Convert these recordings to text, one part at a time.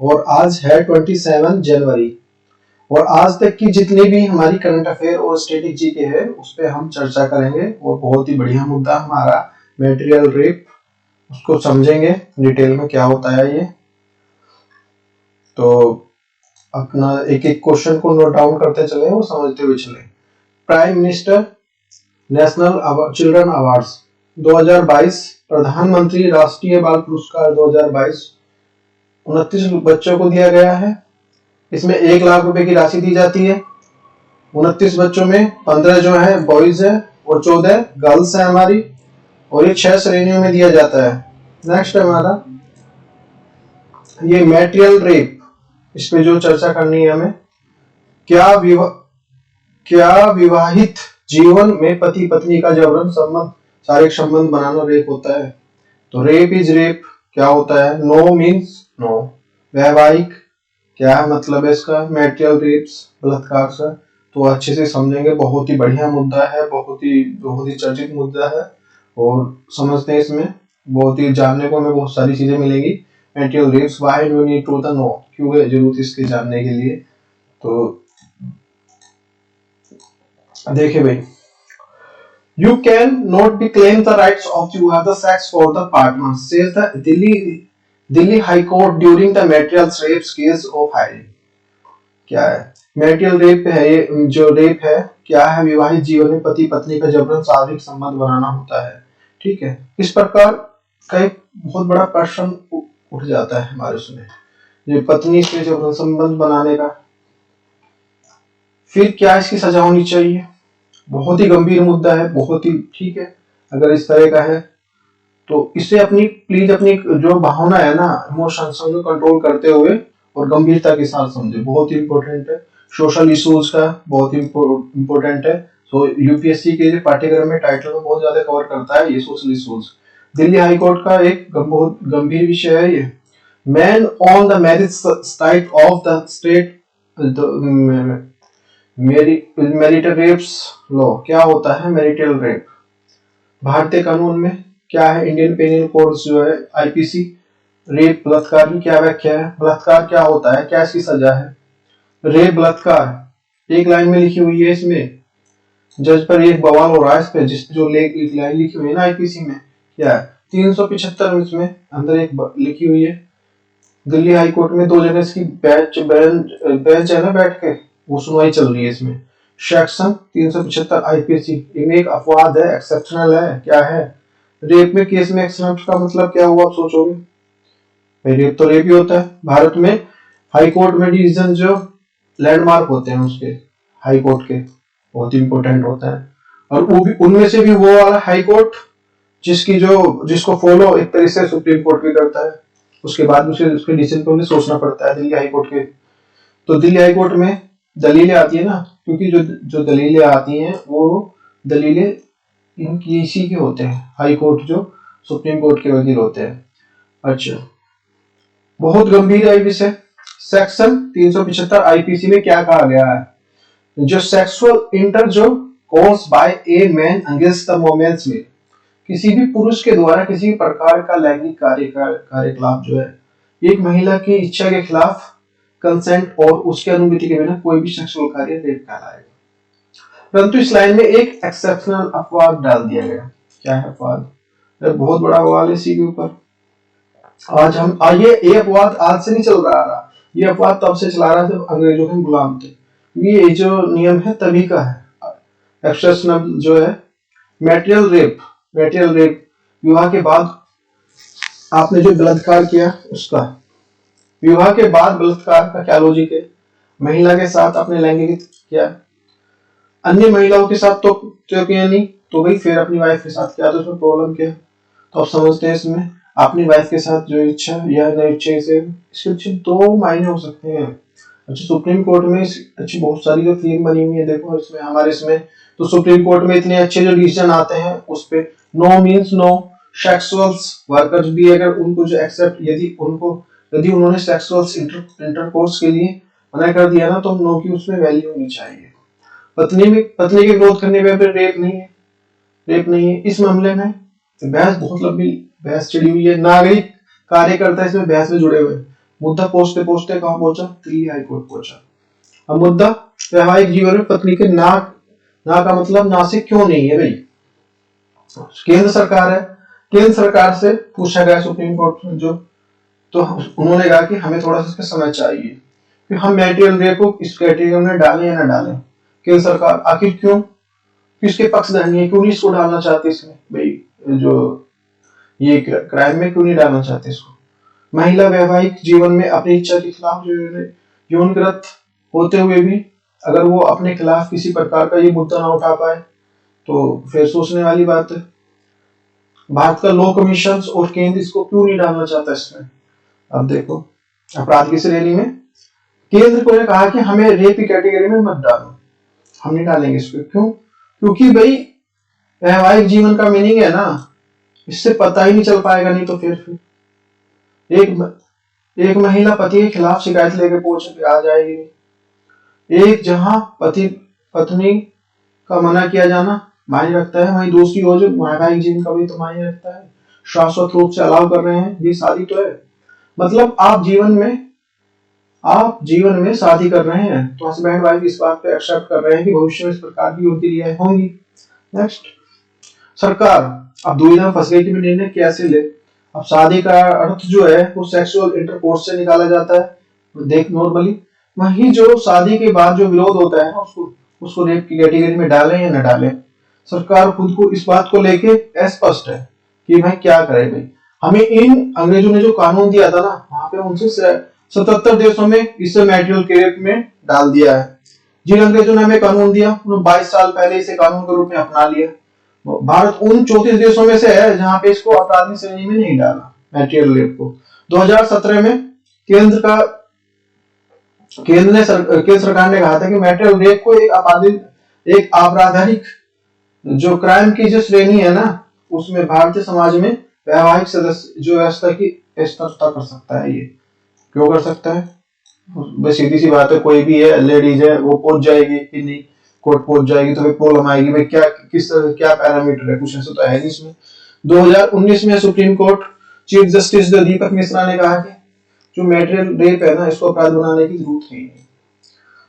और आज है 27 जनवरी। और आज तक की जितनी भी हमारी करंट अफेयर और स्टैटिक जीके है उस पर हम चर्चा करेंगे। और बहुत ही बढ़िया मुद्दा हमारा मटेरियल रेप, उसको समझेंगे डिटेल में क्या होता है ये। तो अपना एक एक क्वेश्चन को नोट डाउन करते चले और समझते हुए चले। Prime minister national children awards 2022, प्रधानमंत्री राष्ट्रीय बाल पुरस्कार 2022 29 बच्चों को दिया गया है। इसमें 1 लाख रुपए की राशि दी जाती है। 29 बच्चों में 15 जो है बॉयज है और 14 गर्ल्स है हमारी, और ये 6 श्रेणियों में दिया जाता है। नेक्स्ट है हमारा ये मैटेरियल रेप, इस पे जो चर्चा करनी है हमें। क्या विवाहित जीवन में पति पत्नी का जबरन संबंध, शारीरिक संबंध बनाना रेप होता है? तो रेप इज रेप क्या होता है? No means no. वैवाहिक क्या है मतलब है इसका? मैटेरियल रेप्स, बलात्कार से। तो अच्छे से समझेंगे, बहुत ही बढ़िया मुद्दा है, बहुत ही चर्चित मुद्दा है। और समझते हैं इसमें बहुत ही जानने को हमें बहुत सारी चीजें मिलेंगी। Material rapes, why do need to know, क्यों है जरूरत इसके जानने के लिए। तो देखिए भाई, you can not be claim the rights of you have the sex for the partner, says the Delhi High Court during the material rape case of hiring। क्या है मैटेरियल रेप? है ये जो रेप है क्या है? विवाहित जीवन में पति पत्नी का जबरन शारीरिक संबंध बनाना होता है। ठीक है, इस प्रकार का एक बहुत बड़ा प्रश्न उठ जाता है हमारे उसमें, ये पत्नी से जबरन संबंध बनाने का। फिर क्या इसकी सजा होनी चाहिए? बहुत ही गंभीर मुद्दा है, बहुत ही ठीक है। अगर इस तरह का है तो इसे प्लीज अपनी जो भावना है ना, इमोशंस को कंट्रोल करते हुए और गंभीरता के साथ समझे, बहुत ही इंपॉर्टेंट है। सोशल इश्यूज का बहुत ही इंपॉर्टेंट है। तो यूपीएससी के पाठ्यक्रम में टाइटल में बहुत ज्यादा कवर करता है ये social issues. Delhi high court का एक बहुत गंभीर विषय है ये। Man on the marriage site of the state marital rapes law. क्या होता है मैरिटल रेप? भारतीय कानून में क्या है? इंडियन पेनल कोड जो है आईपीसी, रेप बलात्कार की क्या व्याख्या है? बलात्कार क्या होता है, क्या इसकी सजा है? रेप बलात्कार एक लाइन में लिखी हुई है इसमें, जज पर एक बवाल हो रहा है इस पे, जिस जो लाइन लिखी हुई है ना आईपीसी में, क्या है 375 इसमें अंदर एक लिखी हुई है। दिल्ली हाई कोर्ट में 2 जगह इसकी बेंच है ना, बैठ के वो सुनवाई चल रही है इसमें। सेक्शन 375 आईपीसी इनमें एक अपवाद है, एक्सेप्शनल है। क्या है? रेप में केस में एक्सेप्शन का मतलब क्या हुआ आप सोचोगे? भाई रेप तो रेप ही होता है। भारत में हाई कोर्ट में डिसीजन जो लैंडमार्क होते हैं उसके, हाई कोर्ट के बहुत इंपॉर्टेंट होता है। और वो भी उनमें से भी वो वाला हाई कोर्ट जिसको फॉलो एक तरह से सुप्रीम कोर्ट भी करता है। उसके बाद उसके डिसीजन को सोचना पड़ता है दिल्ली हाई कोर्ट के। तो दिल्ली हाई कोर्ट में दलीलें आती है ना, क्योंकि जो दलीलें आती हैं वो दलीलें इनकी इसी के होते हैं, हाई कोर्ट जो सुप्रीम कोर्ट के वकील होते हैं। अच्छा, बहुत गंभीर है विषय। सेक्शन 375 आईपीसी में क्या कहा गया है? जो sexual intercourse by a man against the women's में, किसी भी पुरुष के द्वारा किसी प्रकार का लैंगिक कार्यकलाप जो है एक महिला की इच्छा के खिलाफ, कंसेंट और उसके अनुमति के बिना कोई भी सेक्सुअल कार्य रेप कहलाएगा। परंतु इस लाइन में एक एक्सेप्शनल अपवाद डाल दिया गया। क्या है अपवाद? बहुत बड़ा सवाल है इसी के ऊपर। आज हम ये अपवाद आज से नहीं चल रहा, ये अपवाद तब से चला रहा है जब अंग्रेजों के गुलाम थे। ये जो नियम है तभी का है। एक्सेप्शनल जो है मैटेरियल रेप विवाह के बाद आपने जो बलात्कार किया उसका, विवाह के बाद बलात्कार का क्या लॉजिक है? महिला के साथ आपने लैंगिक किया, अन्य महिलाओं के साथ तो किया नहीं, तो भाई फिर अपनी वाइफ के साथ किया, तो उसमें प्रॉब्लम क्या? तो आप समझते हैं इसमें अपनी वाइफ के साथ जो इच्छा या न इच्छा से, इसके 2 मायने हो सकते हैं। अच्छा, सुप्रीम कोर्ट में अच्छी बहुत सारी जो फिल्म बनी हुई है, देखो इसमें हमारे इसमें तो सुप्रीम कोर्ट में इतने अच्छे जो डिसीजन आते हैं उस पे no means no. Sexuals workers भी अगर उनको जो एक्सेप्ट, यदि उन्होंने सेक्सुअल्स इंटरकोर्स के लिए मना कर दिया ना, तो नो की उसमें वैल्यू होनी चाहिए। पत्नी के विरोध करने पे रेप नहीं है इस मामले में। बहस बहुत लंबी बहस चढ़ी हुई है, नागरिक कार्यकर्ता इसमें बहस में जुड़े हुए हैं। मुद्दा पहुंचते पहुंचते कहां पहुंचा? दिल्ली हाईकोर्ट पहुंचा। अब मुद्दा वैवाहिक जीवन में पत्नी के नाक, ना का मतलब नासिक क्यों नहीं है भाई? केंद्र सरकार है, केंद्र सरकार से पूछा गया सुप्रीम कोर्ट में जो, तो उन्होंने कहा कि हमें थोड़ा सा इसका समय चाहिए कि हम मैरिटल रेप को इस कैटेगरी में डालें या ना डालें। केंद्र सरकार आखिर क्यों, किसके पक्षधर है, क्यों नहीं इसको डालना चाहते इसमें भाई, जो ये क्राइम में क्यों नहीं डालना चाहते इसको? महिला वैवाहिक जीवन में अपनी इच्छा के खिलाफ जो यौनकृत होते हुए भी अगर वो अपने खिलाफ किसी प्रकार का ये मुद्दा ना उठा पाए तो फिर सोचने वाली बात है। भारत का लॉ कमीशन और केंद्र इसको क्यों नहीं डालना चाहता इसमें? अब देखो, अपराध की श्रेणी में केंद्र को ने कहा कि हमें रेप की कैटेगरी में मत डालो, हम नहीं डालेंगे इसको। क्यों? क्योंकि भाई वैवाहिक जीवन का मीनिंग है ना, इससे पता ही नहीं चल पाएगा। नहीं तो फिर एक महिला पति के खिलाफ शिकायत लेके पहुंच के आ जाएगी। एक जहां पति पत्नी का मना किया जाना मायने रखता है, वहीं दूसरी ओर जो वैवाहिक जीवन का भी तो मायने रखता है। शाश्वत रूप से अलाव कर रहे हैं, ये शादी तो है। मतलब आप जीवन में शादी कर रहे हैं तो हस्बैंड वाइफ इस बात पे एक्सेप्ट कर रहे हैं कि भविष्य में इस प्रकार की उनकी रियाएं होंगी। नेक्स्ट, सरकार अब दुविधा में फंस गई कि निर्णय कैसे ले। अब शादी का अर्थ जो है वो सेक्सुअल इंटरकोर्स से निकाला जाता है देख नॉर्मली, वहीं जो शादी के बाद जो विरोध होता है उसको रेप की कैटेगरी में डालें या न डालें। सरकार खुद को इस बात को लेके अस्पष्ट है कि भाई क्या करे भाई। हमें इन अंग्रेजों ने जो कानून दिया था ना, वहां पे उनसे 77 देशों में इसे मैरिटल रेप में डाल दिया है। जिन अंग्रेजों ने हमें कानून दिया उन्होंने 22 साल पहले इसे कानून के रूप में अपना लिया। भारत उन 34 देशों में से है जहां पे इसको आपराधिक श्रेणी में नहीं डाला मैरिटल रेप को। 2017 में केंद्र सरकार ने कहा था कि मैरिटल रेप को एक आपराधिक जो क्राइम की जो श्रेणी है ना, उसमें भारतीय समाज में वैवाहिक सदस्य जो व्यवस्था की स्तरता कर सकता है। ये क्यों कर सकता है? बस सीधी सी बात है, कोई भी है लेडीज है वो पहुंच जाएगी कि नहीं, कोर्ट पहुंच जाएगी तो फिर प्रॉब्लम आएगी भाई, क्या पैरामीटर है, कुछ ऐसा तो है नहीं इसमें। 2019 में सुप्रीम कोर्ट चीफ जस्टिस दीपक मिश्रा ने कहा कि जो मैरिटल रेप है ना, इसको अपराध बनाने की जरूरत नहीं।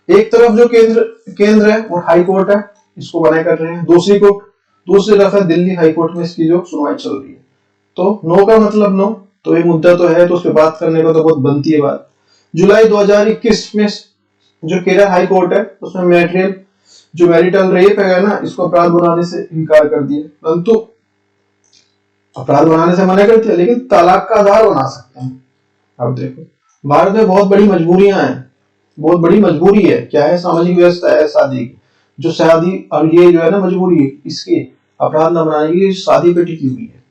एक तरफ जो केंद्र है वो हाई कोर्ट है, इसको बनाए कर रहे हैं। दूसरी तरफ है दिल्ली हाई कोर्ट में इसकी जो सुनवाई चल रही है। तो नो का मतलब नो, तो ये मुद्दा तो है, तो उस पर बात करने को तो बहुत बनती है बात। जुलाई 2021 में जो केरल हाई कोर्ट है उसमें मैरिटल रेप है ना, इसको अपराध बनाने से इनकार कर दिया। परंतु अपराध बनाने से मना कर दिया, लेकिन तलाक का आधार बना सकते हैं। अब देखो, भारत में बहुत बड़ी मजबूरियां हैं, बहुत बड़ी मजबूरी है। क्या है? सामाजिक व्यवस्था है शादी की, जो शादी और ये जो है ना मजबूरी है, इसके अपराध न बनाने की शादी पे टिकी हुई है।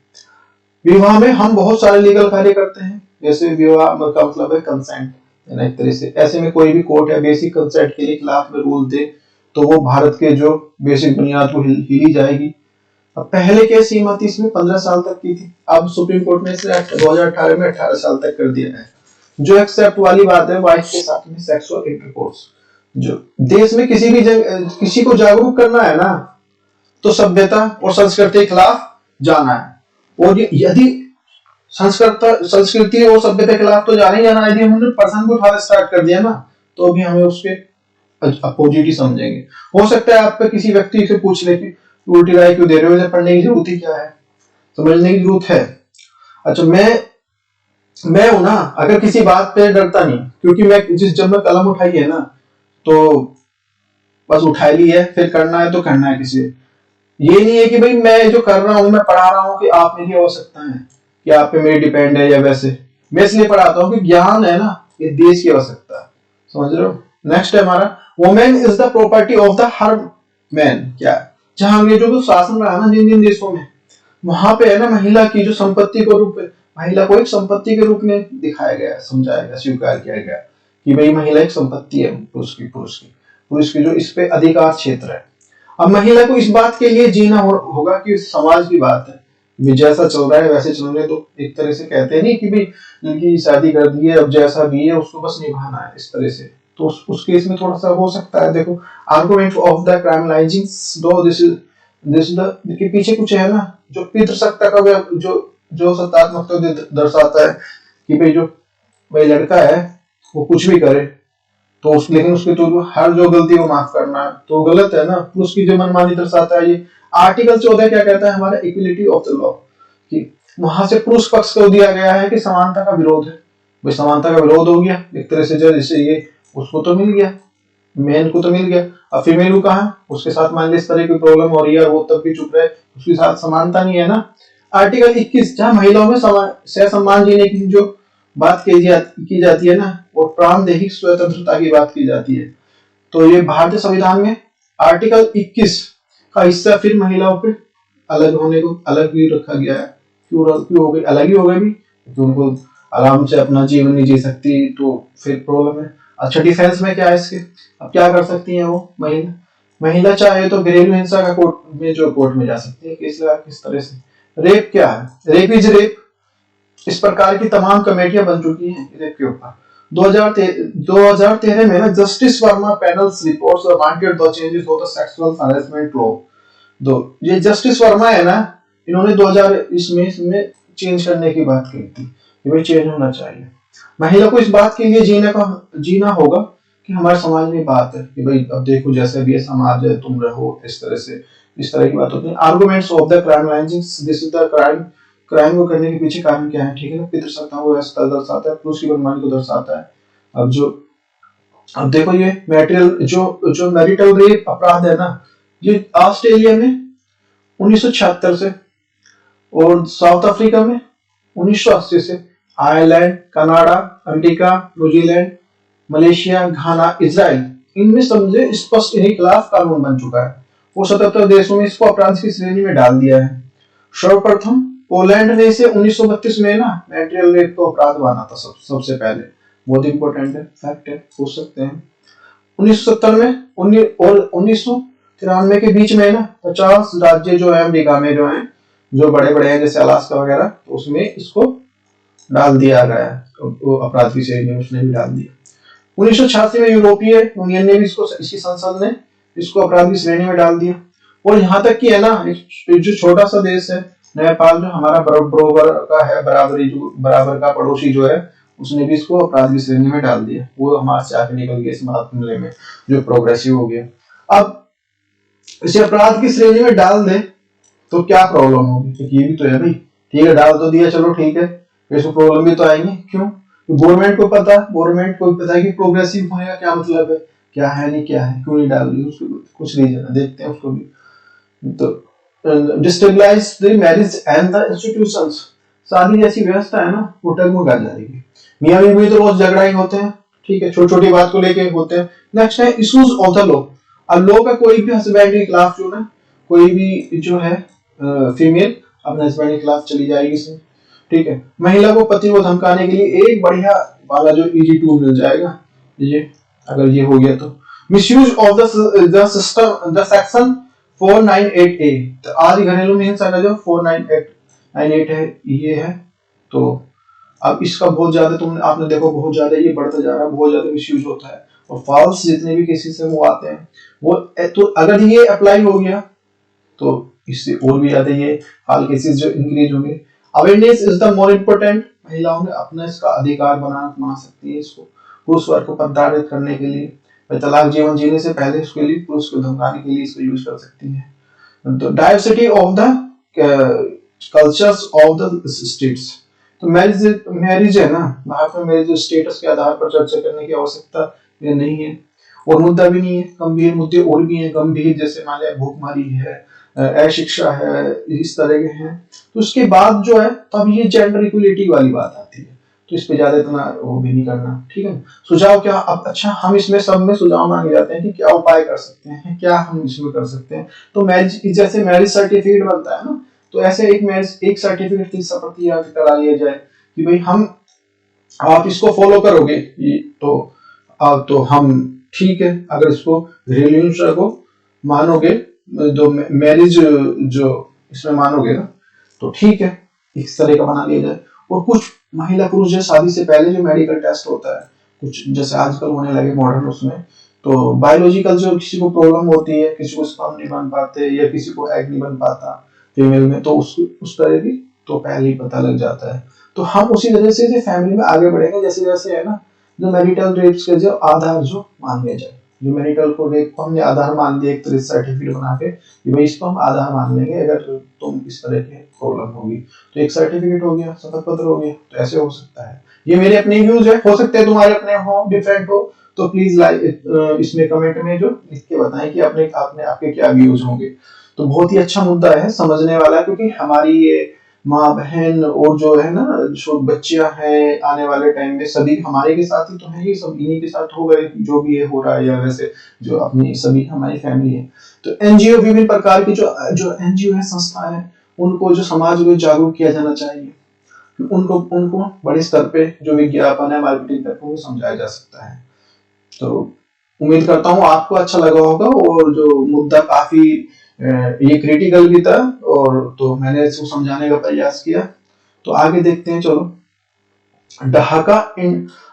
विवाह में हम बहुत सारे लीगल कार्य करते हैं, जैसे विवाह का मतलब है कंसेंट, एक तरह से। ऐसे में कोई भी कोर्ट है बेसिक कंसेंट के खिलाफ में रूल दे तो वो भारत के जो बेसिक बुनियाद को हिली जाएगी। अब पहले की सीमा थी इसमें 15 साल तक की थी, अब सुप्रीम कोर्ट ने इसे 2018 में 18 साल तक कर दिया है। जो एक्सेप्ट वाली बात है वाइफ के साथ में सेक्सुअल इंटरकोर्स, जो देश में किसी को जागरूक करना है ना, तो सभ्यता और संस्कृति के खिलाफ जाना है। और यदि संस्कृति और सभ्यता के खिलाफ तो जाना ही जाना है। यदि हमने पर्सन को उठाना स्टार्ट कर दिया ना, तो अभी हमें उसके अपोजिट ही समझेंगे। हो सकता है आप पे किसी व्यक्ति से पूछ ले कि उल्टी राय क्यों दे रहे हो, इसे पढ़ने की जरूरत ही क्या है, समझने की जरूरत है। अच्छा, मैं हूं ना, अगर किसी बात पे डरता नहीं, क्योंकि जब मैं कलम उठाई है ना, तो बस उठा ली है, फिर करना है तो करना है किसी। ये नहीं है कि भाई मैं जो कर रहा हूं, मैं पढ़ा रहा हूं कि आप मेरी आवश्यकता है, कि आप पे मेरी डिपेंड है या वैसे। मैं इसलिए पढ़ाता हूं कि ज्ञान है ना, ये देश की आवश्यकता है, समझ रहे हो। नेक्स्ट है हमारा, women is the property of the her man. क्या? जहां अंग्रेजों को शासन रहा ना जिन देशों में, वहां पे है ना महिला की जो संपत्ति को महिला को एक संपत्ति के रूप में दिखाया गया, समझाया गया, स्वीकार किया गया कि भाई महिला एक संपत्ति है पुरुष की जो इस पे अधिकार क्षेत्र है। अब महिला को इस बात के लिए जीना होगा कि समाज की बात है, जैसा चल रहा है वैसे चलने दो। एक तरह से कहते नहीं कि भाई इनकी शादी कर दी है, अब जैसा भी है उसको बस निभाना है, इस तरह से। तो उस केस में थोड़ा सा हो सकता है। देखो, आर्गुमेंट ऑफ द क्रिमिनलाइजिंग दो दिस के पीछे कुछ है ना, जो पितृसत्ता का जो सत्तात्मकता दर्शाता है कि भाई जो भाई लड़का है वो कुछ भी करे तो लेकिन उसके तो हर जो गलती को माफ करना तो गलत है ना, तो उसकी जो मनमानी दर्शाता है ये। आर्टिकल 14 क्या कहता है हमारा, इक्वलिटी ऑफ द लॉ, कि वहां से पुरुष पक्ष को दिया गया है कि समानता का विरोध है। भाई समानता का विरोध हो गया एक तरह से, जैसे ये उसको तो मिल गया, मेन को तो मिल गया, अब फीमेल को कहा उसके साथ मान ली इस तरह की प्रॉब्लम हो रही है वो तब भी चुप रहे, उसके साथ समानता नहीं है ना। आर्टिकल 21 जहां महिलाओं में सहसम्मान जीने की जो बात की जाती है ना, वो प्राणदैहिक स्वतंत्रता की बात की जाती है। तो ये भारतीय संविधान में आर्टिकल 21 का हिस्सा फिर महिलाओं पे अलग होने को अलग भी रखा गया है। क्यों हो गई अलग ही हो गई भी, क्योंकि उनको आराम से अपना जीवन नहीं जी सकती तो फिर प्रॉब्लम है। अच्छा डिफेंस में क्या है इसके, अब क्या कर सकती है वो महिला, महिला चाहे तो घरेलू हिंसा का कोर्ट में जा सकती है केस लगा, किस तरह से। रेप क्या है, रेप इज रेप, इस प्रकार की तमाम कमेटियां बन चुकी हैं रेप के ऊपर। 2013 में ना justice Verma panels reports wanted the changes of the sexual harassment law. दो ये जस्टिस वर्मा है ना, इन्होंने 2000 इसमें चेंज करने की बात की थी कि भाई चेंज होना चाहिए। महिला को इस बात के लिए जीना होगा कि हमारे समाज में बात है कि भाई अब देखो जैसे भी ये समाज है तुम रहो इस तरह से, इस तरह की बात होती है। Arguments of the criminalising, this is the crime को करने के पीछे कारण क्या है, ठीक है ना, पितृसत्ता को दर्शाता है, पुरुष की मनमानी को दर्शाता है। अब देखो ये मैटेरियल जो मैरिटल रेप अपराध है ना, ये ऑस्ट्रेलिया में 1976 से, और साउथ अफ्रीका में 1980 से, Ireland, Canada, America, New Zealand, Malaysia, Ghana, Israel, इनमें समझे स्पष्ट इन्हीं खिलाफ कानून बन चुका है और 77 देशों में इसको अपराध की श्रेणी में डाल दिया है। सर्वप्रथम पोलैंड ने इसे 1932 में ना मैटेरियल रेप को अपराध माना था सबसे पहले, बहुत इंपॉर्टेंट है, फैक्ट है, पूछ सकते हैं। 1970 में और 1993 के बीच में ना 50 राज्य जो है अमेरिका में जो है जो बड़े बड़े हैं जैसे अलास्का वगैरह, तो उसमें इसको डाल दिया गया है, तो अपराध की श्रेणी में उसने भी डाल दिया। 1986 में यूरोपीय यूनियन ने भी इसकी संसद ने इसको अपराध की श्रेणी में डाल दिया। और यहाँ तक कि है ना जो छोटा सा देश है नेपाल, जो हमारा बराबर का है, बराबर का पड़ोसी जो है, उसने भी इसको अपराध की श्रेणी में डाल दिया। वो हमारे से आगे निकल गया इस मामले में, जो प्रोग्रेसिव हो गया। अब इसे अपराध की श्रेणी में डाल दे तो क्या प्रॉब्लम होगी, तो ये भी तो है भाई, ठीक है डाल तो दिया चलो ठीक है, इसमें प्रॉब्लम भी तो आएंगे। क्यों, गवर्नमेंट को पता है कि प्रोग्रेसिव होने का क्या मतलब है, क्या है नहीं क्या है, क्यों नहीं डाल रही, उसको कुछ रीजन है, देखते हैं उसको भी। तो destabilise the marriage and the institutions, शादी जैसी व्यवस्था है ना वो डगमगा जाएगी। मियां बीवी तो रोज झगड़ा ही होते हैं, ठीक है, छोटी छोटी बात को लेके होते हैं। नेक्स्ट है इश्यूज ऑफ द लॉ। अब लॉ का कोई भी हस्बैंड के खिलाफ जो ना, कोई भी जो है फीमेल अपने हस्बैंड के खिलाफ चली जाएगी इसमें, ठीक है। महिला को पति को धमकाने के लिए एक बढ़िया वाला जो इजी टूल मिल जाएगा, ये अगर ये हो गया तो misuse of the system, the section 498A, तो आदि घरेलू में हिंसा का जो 498 है ये है। तो अब इसका बहुत ज्यादा आपने देखो बहुत ज्यादा ये बढ़ता जा रहा है, बहुत ज्यादा मिसयूज होता है, और फॉल्स जितने भी केसेस है वो आते हैं वो, तो अगर ये अप्लाई हो गया तो इससे और भी ज्यादा ये हाल केसेस जो इंक्रीज होंगे। Awareness is the more important, महिलाओं में अपना इसका अधिकार बना सकती है इसको, पुरुष वर्ग को प्रताड़ित करने के लिए, तलाक जीवन जीने से पहले उसके लिए, पुरुष को धमकाने के लिए इसको यूज कर सकती है। तो diversity of the cultures of the states, तो मैरिज है ना, भारत में मैरिज स्टेटस के आधार पर चर्चा करने की आवश्यकता नहीं है और मुद्दा भी नहीं है। गंभीर मुद्दे और भी हैं गंभीर, जैसे मान लिया भूखमरी है, अशिक्षा है, इस तरह के हैं। तो उसके बाद जो है तब ये जेंडर इक्वलिटी वाली बात आती है, तो इस पे ज्यादा इतना वो भी नहीं करना, ठीक है। सुझाव क्या, अब अच्छा हम इसमें सब में सुझाव मांगे जाते हैं कि क्या उपाय कर सकते हैं, क्या हम इसमें कर सकते हैं। तो मैरिज जैसे मैरिज सर्टिफिकेट बनता है ना, तो ऐसे एक सर्टिफिकेट 30% करा लिया जाए कि भाई आप इसको फॉलो करोगे तो हम ठीक है, अगर इसको घरेलू हिंसा को मानोगे, जो मैरिज जो इसमें मानोगे ना तो ठीक है, इस तरह का बना लिया जाए। और कुछ महिला पुरुष जो शादी से पहले जो मेडिकल टेस्ट होता है, कुछ जैसे आजकल होने लगे मॉडर्न, उसमें तो बायोलॉजिकल जो किसी को प्रॉब्लम होती है, किसी को स्पर्म नहीं बन पाते या किसी को एग नहीं बन पाता फीमेल में, तो उस तरह की तो पहले ही पता लग जाता है। तो हम उसी तरह से फैमिली में आगे बढ़ेंगे, जैसे जैसे है ना, जो मैरिटल रेप्स के जो आधार जो मान लिया जाए, जो मैरिटल को रेप को हमने आधार मान लिया एक तरह से सर्टिफिकेट बना के कि भाई इसको हम आधार मान लेंगे, अगर तुम इस तरह की प्रॉब्लम होगी तो एक सर्टिफिकेट हो गया, शपथ पत्र हो गया। तो ऐसे हो सकता है। ये मेरे अपने व्यूज है, हो सकते हैं तुम्हारे अपने हो, डिफरेंट हो, तो प्लीज लाइक इसमें कमेंट में जो लिख के बताएं कि अपने आपने आपके क्या व्यूज होंगे। तो बहुत ही अच्छा मुद्दा है, समझने वाला, क्योंकि हमारी ये माँ बहन और जो है ना, जो बच्चियां हैं आने वाले टाइम में सभी हमारे के साथ ही तो है, ये सब इन्हीं के साथ हो गए जो भी ये हो रहा है, या वैसे जो अपनी सभी हमारी फैमिली है। तो एनजीओ, विभिन्न प्रकार की जो जो एनजीओ है, संस्था है, उनको जो समाज में जागरूक किया जाना चाहिए, उनको उनको बड़े स्तर पे जो विज्ञापन है, मार्केटिंग करके उनको समझाया जा सकता है। तो उम्मीद करता हूँ आपको अच्छा लगा होगा, और जो मुद्दा काफी ये क्रिटिकल भी था, और तो मैंने इसको समझाने का प्रयास किया। तो आगे देखते हैं, चलो। ढाका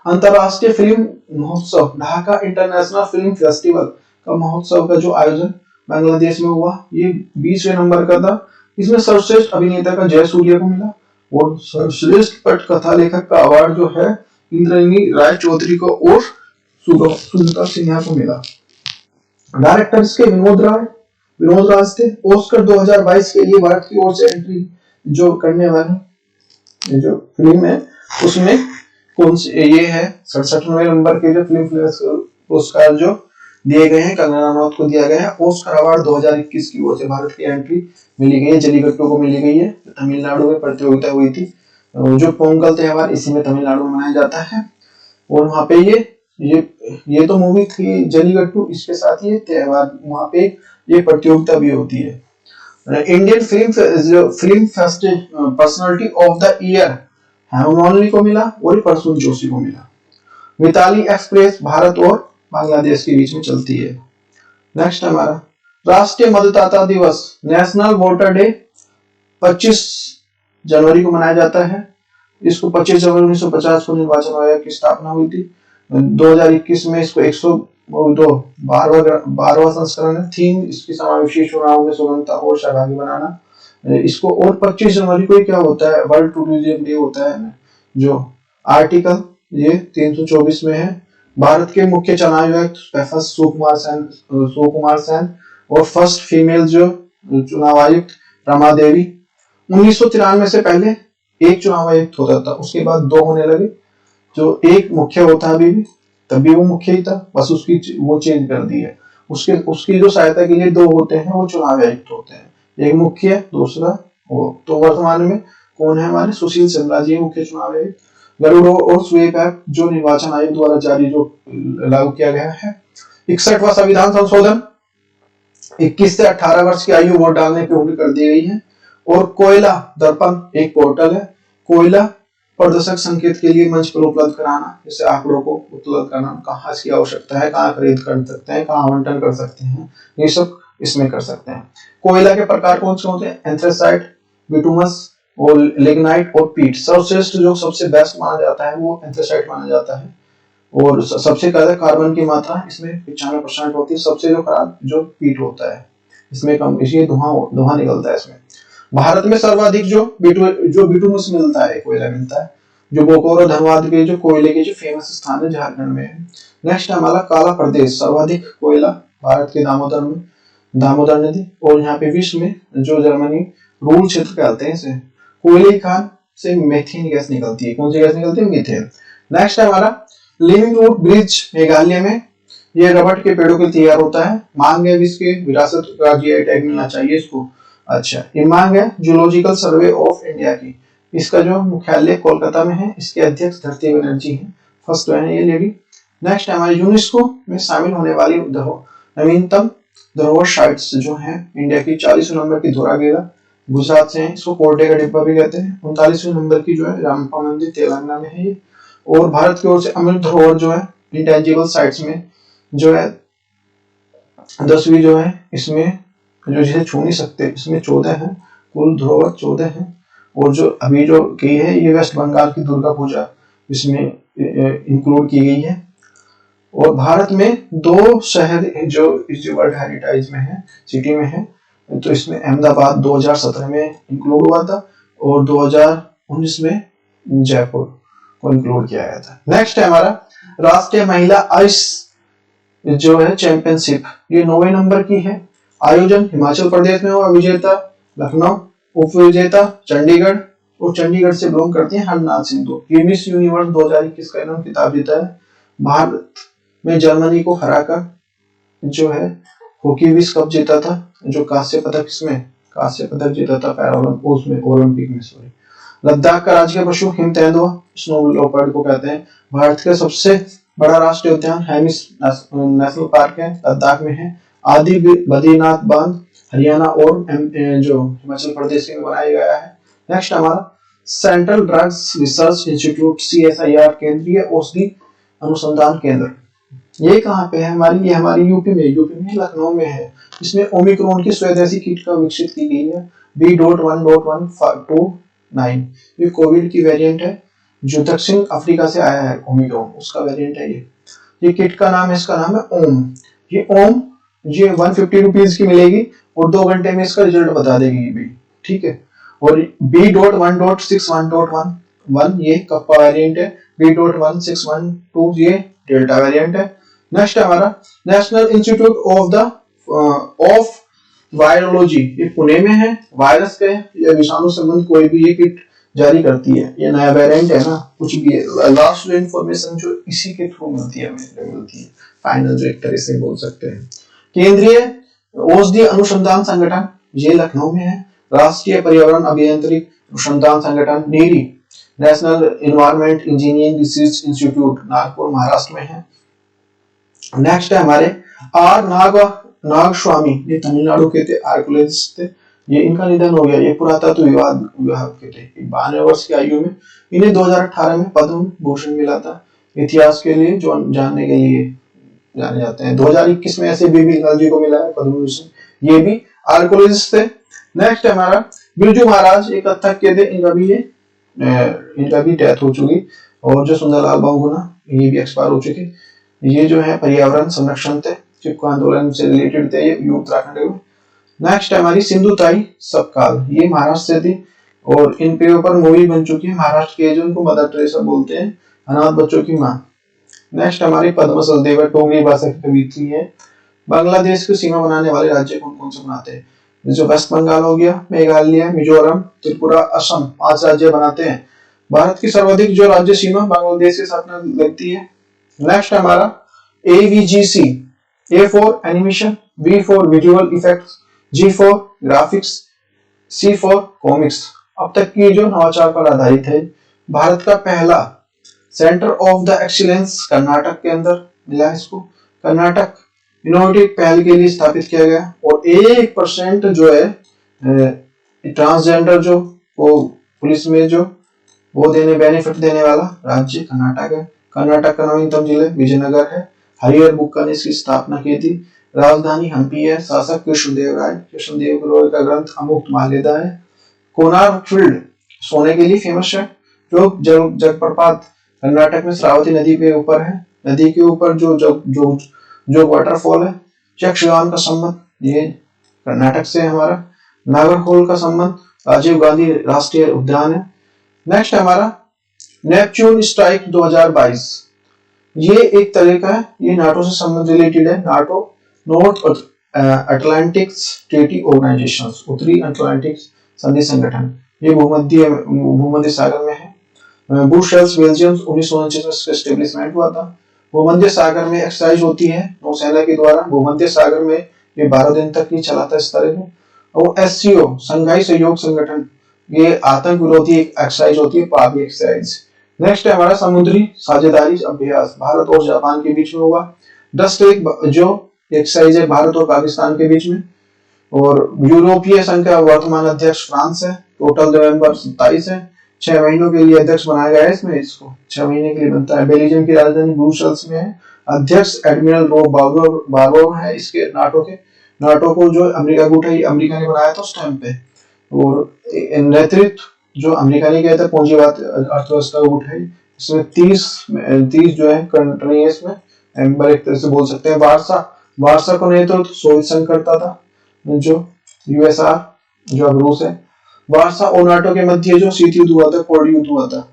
अंतरराष्ट्रीय फिल्म महोत्सव, ढाका इंटरनेशनल फिल्म फेस्टिवल का महोत्सव का जो आयोजन बांग्लादेश में हुआ, ये 20वें नंबर का था। इसमें सर्वश्रेष्ठ अभिनेता का जयसूर्या को मिला, और सर्वश्रेष्ठ पटकथा लेखक का अवार्ड जो है इंद्राणी राय चौधरी को और सुगता सिन्हा को मिला। डायरेक्टर इसके विनोद राज थे। ऑस्कर 2022 के लिए भारत की ओर से एंट्री जो करने वाली जो फिल्म है, उसमें कौन से ये है 67वें नंबर के जो फिल्म फेयर पुरस्कार जो दिए गए हैं, कंगना रनौत को दिया गया है। ऑस्कर अवार्ड 2021 की ओर से भारत की एंट्री मिली गई है, जलीकट्टू को मिली गई है। तमिलनाडु में प्रतियोगिता हुई थी, जो पोंगल त्योहार इसी में तमिलनाडु में मनाया जाता है। और वहां पे ये तो मूवी थी जलीकट्टू, इसके साथ ये त्योहार वहां पे ये प्रतियोगिता भी होती है। Indian film festival personality of the year Hema Malini को मिला, और प्रसून जोशी को मिला। मिताली एक्सप्रेस भारत और बांग्लादेश के बीच में चलती है। नेक्स्ट हमारा राष्ट्रीय मतदाता दिवस, नेशनल वोटर डे 25 जनवरी को मनाया जाता है। इसको 25 जनवरी 1950 को निर्वाचन आयोग की स्थापना हुई थी। 2021 में इसको 12वां संस्करण है। थीम इसकी समावेशी चुनाव में सुगमता और सहभागी बनाना। इसको और 25 जनवरी को क्या होता है, वर्ल्ड टूरिज्म डे होता है, जो आर्टिकल ये 324 में है। भारत के मुख्य चुनाव आयुक्त फर्स्ट सुकुमार सेन और फर्स्ट फीमेल जो चुनाव आयुक्त रमा देवी। 1993 से पहले एक चुनाव आयुक्त होता था, उसके बाद 2 होने लगे। जो एक मुख्य होता अभी भी, तभी वो मुख्य ही था, बस उसकी वो चेंज कर दी है। उसकी जो सहायता के लिए 2 होते हैं, वो चुनाव आयुक्त होते हैं, एक मुख्य, दूसरा वो। तो वर्तमान में कौन है हमारे, सुशील चंद्रा जी मुख्य चुनाव आयुक्त। गरुड़ और स्वीप ऐप जो निर्वाचन आयोग द्वारा जारी जो लागू किया गया है। 61वां संविधान संशोधन, 21 से 18 वर्ष की आयु वोट डालने की उम्र कर दी गई है। और कोयला दर्पण एक पोर्टल है, कोयला प्रदर्शक संकेत के लिए मंच पर उपलब्ध कराना, जैसे आंकड़ों को उपलब्ध कराना, कहाँ इसकी आवश्यकता है, कहाँ खरीद कर सकते हैं, कहाँ आवंटन कर सकते हैं, ये सब इसमें कर सकते हैं। कोयला के प्रकार कौन से होते हैं, एंथ्रेसाइट, बिटुमस और लिग्नाइट और पीट। सर्वश्रेष्ठ जो सबसे बेस्ट माना जाता है वो एंथ्रेसाइट माना जाता है, और सबसे ज्यादा कार्बन की मात्रा इसमें 95% होती है। सबसे जो खराब जो पीट होता है, इसमें कम, इसलिए धुआं निकलता है इसमें। भारत में सर्वाधिक जो बिटुमस मिलता है, कोयला मिलता है, जो बोकारो धनबाद के जो कोयले के जो फेमस स्थान है झारखंड में है। नेक्स्ट हमारा काला प्रदेश, सर्वाधिक कोयला भारत के दामोदर नदी, और यहाँ पे विश्व में जो जर्मनी रूल क्षेत्र कहते हैं इसे। कोयले खान से मीथेन गैस निकलती है, कौन सी गैस निकलती है, मीथेन। नेक्स्ट हमारा लिविंग रूट ब्रिज मेघालय में, ये रबड़ के पेड़ों के तैयार होता है। मांग है इसके विरासत का जीआई टैग मिलना चाहिए इसको। अच्छा, ये मांग है जूलॉजिकल सर्वे ऑफ इंडिया की, इसका जो मुख्यालय कोलकाता में है, इसके अध्यक्ष धरती बनर्जी हैं, फर्स्ट है ये लेडी। नेक्स्ट हमारे यूनेस्को में शामिल होने वाली नवीनतम धरोहर साइट्स जो हैं इंडिया की, 40 नंबर की धोरागेरा गुजरात से है, इसको कोर्टे का डिब्बा भी कहते हैं। 39वें नंबर की जो है रामप्पा मंदिर तेलंगाना में है ये। और भारत की ओर से अमृत धरोहर जो है इंटेंजिबल साइट्स में जो है 10वीं जो है, इसमें जो जिसे छू नहीं सकते, इसमें 14 है, कुल धरोहर 14 है। और जो अभी जो की है ये वेस्ट बंगाल की दुर्गा पूजा इसमें इंक्लूड की गई है। और भारत में 2 शहर जो इस वर्ल्ड हेरिटेज में है, सिटी में है, तो इसमें अहमदाबाद 2017 में इंक्लूड हुआ था, और 2019 में जयपुर को इंक्लूड किया गया था। नेक्स्ट है हमारा राष्ट्रीय महिला आइस जो है चैंपियनशिप, ये 9वें नंबर की है। आयोजन हिमाचल प्रदेश में हुआ, विजेता लखनऊ, उप विजेता चंडीगढ़, और चंडीगढ़ से बिलोंग करती है हरनाथ सिंधु। ये मिस यूनिवर्स 2021 का इन्होंने खिताब जीता है। भारत में जर्मनी को हराकर जो है हॉकी विश्व कप जीता था, जो कांस्य पदक इसमें कांस्य पदक जीता था उसमें ओलंपिक में सॉरी। लद्दाख का राजकीय पशु हिम तेंदुआ, स्नो लेपर्ड को कहते हैं। भारत का सबसे बड़ा राष्ट्रीय उद्यान हेमिस नेशनल पार्क है, लद्दाख में है। आदि बद्रीनाथ बांध हरियाणा और जो हिमाचल प्रदेश में बनाया गया है। नेक्स्ट हमारा central drugs research institute CSIR, केंद्रीय औषधि अनुसंधान केंद्र, ये कहाँ पे है हमारी, ये हमारी यूपी में लखनऊ में है। इसमें ओमिक्रॉन की स्वदेशी किट का विकसित की गई है B.1.129। ये कोविड की वेरिएंट है जो दक्षिण अफ्रीका से आया है, ओमिक्रॉन उसका वेरिएंट है ये किट का नाम है, इसका नाम है ओम। ये 150 रुपीज की मिलेगी और 2 घंटे में इसका रिजल्ट बता देगी भी, ठीक है। और B.1.61.11 ये कप्पा वेरिएंट है, B.1612 ये डेल्टा वेरिएंट है। नेक्स्ट हमारा नेशनल इंस्टीट्यूट ऑफ वायरोलॉजी, ये पुणे में है। वायरस के या विषाणु संबंध कोई भी ये किट जारी करती है। ये नया वेरिएंट है ना, कुछ भी है। लास्ट इंफॉर्मेशन जो इसी के थ्रू मिलती है, मिलती है फाइनल जो एक तरह से बोल सकते हैं। केंद्रीय औषधि अनुसंधान संगठन, ये लखनऊ में है। राष्ट्रीय पर्यावरण अभियांत्रिकी अनुसंधान संगठन NEERI, national environment engineering research institute Nagpur Maharashtra में है। नेक्स्ट है हमारे नागस्वामी, ये तमिलनाडु के थे, आर्कियोलॉजिस्ट थे। ये इनका निधन हो गया, ये पुरातत्व विभाग के थे। 92 वर्ष की आयु में इन्हें 2018 में पद्म भूषण मिला था, इतिहास के लिए जो जानने के लिए जाने जाते हैं। 2021 में ऐसे बीबी लाल जी को मिला है पद्म भूषण, ये भी आर्कियोलॉजिस्ट थे। नेक्स्ट हमारा बिरजू महाराज, एक कथक के थे, इनका भी डेथ हो चुकी। और जो सुंदरलाल बहुगुणा, ये भी एक्सपायर हो चुके। ये जो है पर्यावरण संरक्षण थे, चिपको आंदोलन से रिलेटेड थे, ये उत्तराखंड में। नेक्स्ट हमारी सिंधु ताई सपकाल, ये महाराष्ट्र से थी और इन पे ऊपर मूवी बन चुकी है महाराष्ट्र के, जो उनको मदर टेरेसा बोलते हैं, अनाथ बच्चों की माँ। नेक्स्ट हमारी पद्मा सचदेवा, टोंगरी भाषा की कवियत्री है। बांग्लादेश की सीमा बनाने वाले राज्य कौन कौन से बनाते हैं, जो वेस्ट बंगाल हो गया, मेघालय, मिजोरम, त्रिपुरा, असम, 5 राज्य बनाते हैं। भारत की सर्वाधिक जो राज्य सीमा बांग्लादेश के साथ लगती है। नेक्स्ट हमारा AVGC, A for animation, V for visual effects, G for graphics, C for comics. अब तक की जो नवाचार पर आधारित है। भारत का पहला centre of the excellence Karnataka के अंदर मिला है इसको। कर्नाटक इनोवेटिव पहल के लिए स्थापित किया गया। और 1% जो है ट्रांसजेंडर जो वो पुलिस में जो वो बेनिफिट देने वाला राज्य कर्नाटक है। कर्नाटक का नवीनतम जिले विजयनगर है। हरिहर बुक्का ने इसकी स्थापना की थी। राजधानी हम्पी है। शासक कृष्णदेव राय का ग्रंथ अमुक्त माल्यदा है। कोनार फील्ड सोने के लिए फेमस है। जो जलप्रपात कर्नाटक में श्रावती नदी के ऊपर है। नदी के ऊपर जो वाटरफॉल है। यक्षगान का संबंध ये कर्नाटक से हमारा। नागरहोल का संबंध राजीव गांधी राष्ट्रीय उद्यान है। नेक्स्ट हमारा नेपच्यून स्ट्राइक 2022, ये एक तरह का है, ये नाटो से संबंध रिलेटेड है। NATO North Atlantic Treaty Organization, उत्तरी अटलांटिक संधि संगठन, ये भूमध्य सागर में है। ब्रुसेल्स बेल्जियम 1949 में इसका एस्टेब्लिशमेंट हुआ था। भूमध्य सागर में एक्सरसाइज होती है नौसेना के द्वारा। भूमध्य सागर में ये 12 दिन तक ही चला था इस तरह से। और SCO संघाई सहयोग संगठन, ये आतंक विरोधी एक्सरसाइज होती है, पाबी एक्सरसाइज। नेक्स्ट है हमारा समुद्री साझेदारी अभ्यास, भारत और जापान के बीच में होगा। 10 जो एक्सरसाइज है भारत और पाकिस्तान के बीच में। और यूरोपीय संघ का वर्तमान अध्यक्ष फ्रांस है। टोटल नवंबर 27 है। 6 महीनों के लिए अध्यक्ष बनाया गया है इसमें, इसको 6 महीने के लिए बनता है। बेल्जियम की राजधानी ब्रुसेल्स में है। अध्यक्ष एडमिरल रोब बार्बोव है इसके नाटो को जो अमेरिका गुट है, अमेरिका ने बनाया था उस टाइम पे। और नेतृत्व जो अमेरिका ने किया था पूंजीवाद अर्थव्यवस्था गुट है। इसमें 30 जो है कंट्री है इसमें, मेंबर एक तरह से बोल सकते हैं। वार्सा को नेतृत्व सोवियत संघ करता था, जो USR जो अब रूस है। वार्सा और नाटो के मध्य जो शीत युद्ध हुआ था, कोल्ड युद्ध हुआ था,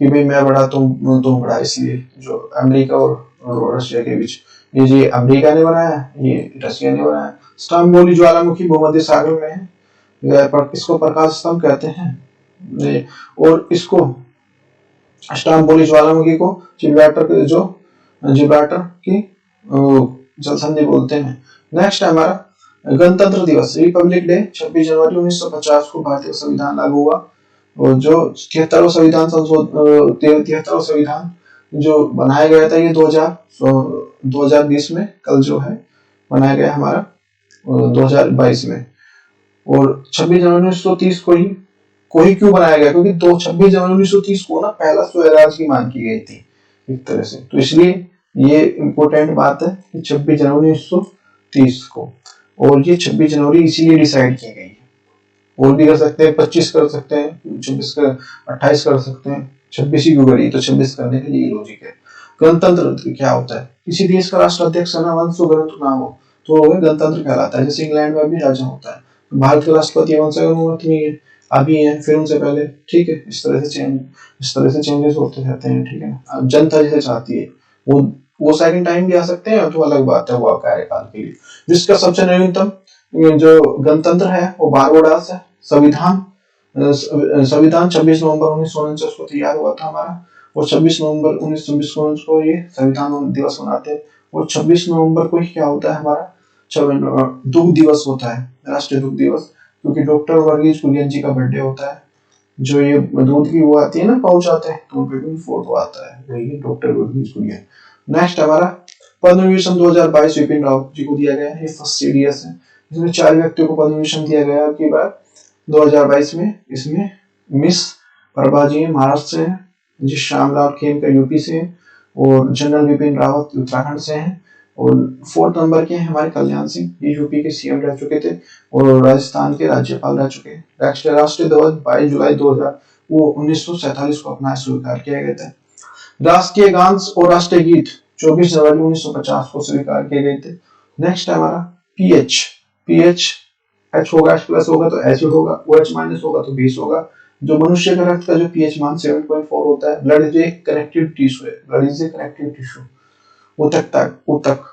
कि भाई मैं बड़ा तुम बड़ा, इसलिए जो अमेरिका और रशिया के बीच ये अमेरिका ने बनाया, ये रशिया ने बनाया। स्टंबोली ज्वालामुखी भूमध्य सागर में है, पर इसको प्रकाश स्तंभ कहते हैं। और इसको स्टंबोली ज्वालामुखी को जिब्राल्टर की जल संधि बोलते हैं। नेक्स्ट है हमारा गणतंत्र दिवस, रिपब्लिक डे 26 जनवरी 1950 को भारतीय संविधान लागू हुआ। और जो 73वां संविधान जो बनाया गया था, ये 2020 में, कल जो है बनाया गया हमारा 2022 में। और 26 जनवरी 1930 को ही क्यों बनाया गया, क्योंकि 26 जनवरी 1930 को ना पहला स्वराज की मांग की गई थी एक तरह से, तो इसलिए ये इम्पोर्टेंट बात है कि 26 जनवरी 1930 को, और ये 26 जनवरी इसीलिए डिसाइड की गई है। और भी कर सकते हैं, 25 कर सकते हैं, 26 कर 28 कर सकते हैं, 26 ही क्यों करी, तो 26 करने के लिए लॉजिक है। गणतंत्र क्या होता है, किसी देश का राष्ट्राध्यक्ष ना वंशगत ना हो तो गणतंत्र कहलाता है। जैसे इंग्लैंड में भी राजा होता है, भारत के राष्ट्रपति वंशगत नहीं है, अभी है, फिर उनसे पहले, ठीक है। इस तरह से चेंजेस होते रहते हैं, ठीक है ना। अब जनता जैसे चाहती है वो सेकंड टाइम भी आ सकते हैं, तो अलग बात है, वो कार्यकाल के लिए। जिसका सबसे नवीनतम जो गणतंत्र है वो बारबाडोस है। संविधान 26 नवंबर 1949 को तैयार हुआ था हमारा, और 26 नवंबर 1926 को ये संविधान दिवस मनाते हैं। और 26 नवंबर को ही क्या होता है हमारा दुग्ध दिवस होता है, राष्ट्रीय दुग्ध दिवस, क्योंकि डॉक्टर वर्गीज कुरियन जी का बर्थडे होता है। जो ये दूध की वो आती है ना, पाउच आते हैं, तो 24 आता है, वही डॉक्टर वर्गीज कुरियन। नेक्स्ट हमारा पद्म विभूषण 2022 विपिन रावत जी को दिया गया है, ये फर्स्ट सीडीएस है। इसमें 4 व्यक्तियों को पद्म विभूषण दिया गया की बार 2022 में। इसमें मिस प्रभा जी महाराष्ट्र से हैं, जी श्यामलाल खेमकर यूपी से, और जनरल विपिन रावत उत्तराखंड से हैं। और 4th नंबर के हमारे कल्याण सिंह, ये यूपी के सीएम रह चुके थे और राजस्थान के राज्यपाल रह चुके हैं। राष्ट्रीय ध्वज 22 जुलाई 1947 को अपना स्वीकार किया गया था। राष्ट्रीय गान और राष्ट्रीय गीत 24 जनवरी 1950 को स्वीकार किए गए थे। नेक्स्ट है हमारा पीएच एच होगा, एच प्लस होगा तो एच होगा, ओ एच माइनस होगा तो बेस होगा। जो मनुष्य का रक्त का जो पीएच मान 7.4 होता है। Blood is a connective tissue है, blood is a connective tissue. ऊतक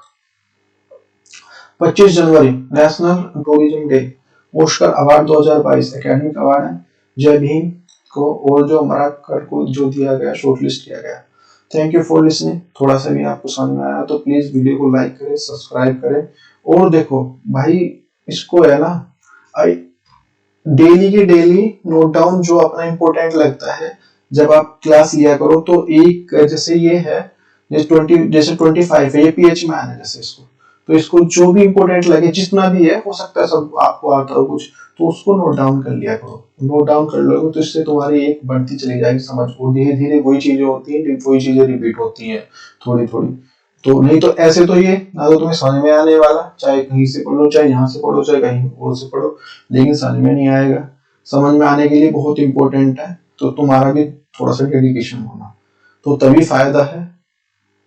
25 जनवरी national tourism day. Oscar award 2022 academic award है जय भीम को, और जो मराकर को जो दिया गया, शॉर्टलिस्ट किया गया। Thank you for listening. थोड़ा सा भी आपको समझ में आया तो प्लीज वीडियो को लाइक करें, सब्सक्राइब करें। और देखो भाई, इसको है ना डेली की डेली नोट डाउन, जो अपना इंपॉर्टेंट लगता है जब आप क्लास लिया करो। तो एक जैसे ये है, जैसे 25 है, ये पीएच में आना है जैसे इसको, तो इसको जो भी इंपॉर्टेंट लगे, जितना भी है, हो सकता है सब आपको आता हो कुछ, तो उसको नोट डाउन कर लिया करो। नोट डाउन कर लोगे तो इससे तुम्हारी एक बढ़ती चली जाएगी समझ, और धीरे धीरे वही चीजें होती है, वही चीजें रिपीट होती है थोड़ी थोड़ी। तो नहीं तो ऐसे तो ये ना तो तुम्हें समझ में आने वाला, चाहे कहीं से पढ़ो, चाहे यहाँ से पढ़ो, चाहे कहीं और से पढ़ो, लेकिन समझ में नहीं आएगा। समझ में आने के लिए बहुत इंपॉर्टेंट है, तो तुम्हारा भी थोड़ा सा डेडिकेशन होना, तो तभी फायदा है।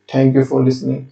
Thank you for listening.